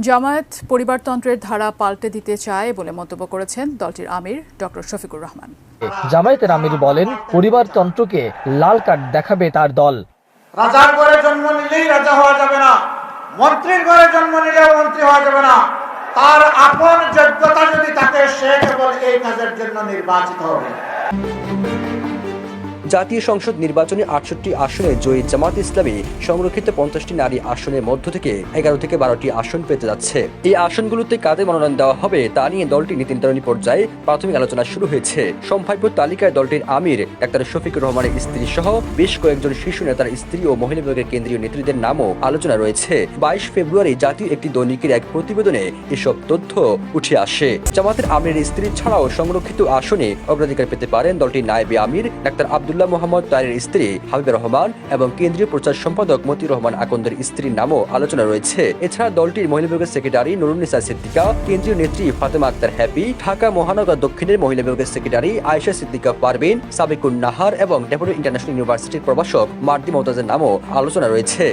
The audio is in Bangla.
জামায়াত পরিবারতন্ত্রের ধারা পাল্টে দিতে চায় বলে মন্তব্য করেছেন দলটির আমির ডক্টর শফিকুর রহমান। জামায়াতের আমির বলেন, পরিবারতন্ত্রকে লাল কার্ড দেখাবে তার দল। রাজার ঘরে জন্ম নিলেই রাজা হওয়া যাবে না, মন্ত্রীর ঘরে জন্ম নিলেও মন্ত্রী হওয়া যাবে না। তার আপন যোগ্যতা যদি থাকে, সে কেবল এই কাজের জন্য নির্বাচিত হবে। জাতীয় সংসদ নির্বাচনে ৬৮ আসনে জয়ী জামাত ইসলামী সংরক্ষিত ৫০টি নারী আসনের মধ্য থেকে ১১ থেকে ১২টি আসন পেতে যাচ্ছে। এই আসনগুলোতে কাদের মনোনয়ন দেওয়া হবে তা নিয়ে দলটি নীতি নির্ধারণী পর্যায়ে প্রাথমিক আলোচনা শুরু হয়েছে। সম্ভাব্য তালিকায় দলটির আমির ডাক্তার শফিকুর রহমানের স্ত্রী সহ বেশ কয়েকজন শীর্ষ নেতার স্ত্রী ও মহিলা বিভাগের কেন্দ্রীয় নেতৃত্বের নামও আলোচনা রয়েছে। ২২ ফেব্রুয়ারি জাতীয় একটি দৈনিকের এক প্রতিবেদনে এসব তথ্য উঠে আসে। জামাতের আমিরের স্ত্রী ছাড়াও সংরক্ষিত আসনে অগ্রাধিকার পেতে পারেন দলটির নায়েবে আমির ডাক্তার আব্দুল্লাহ মোহাম্মদ তাহেরের স্ত্রী হাবিবা রহমান এবং কেন্দ্রীয় প্রচার সম্পাদক মতিউর রহমান আকন্দের স্ত্রীর নামও আলোচনা রয়েছে। এছাড়া দলটির মহিলা বিভাগের সেক্রেটারি নুরুন্নিসা সিদ্দিকা, কেন্দ্রীয় নেত্রী ফাতেমা আক্তার হ্যাপি, ঢাকা মহানগর দক্ষিণের মহিলা বিভাগের সেক্রেটারি আয়েশা সিদ্দিকা পারভিন, সাবিকুন নাহার এবং ডেপুটি ইন্টারন্যাশনাল ইউনিভার্সিটির প্রভাষক মার্দি মমতাজের নামও আলোচনা রয়েছে।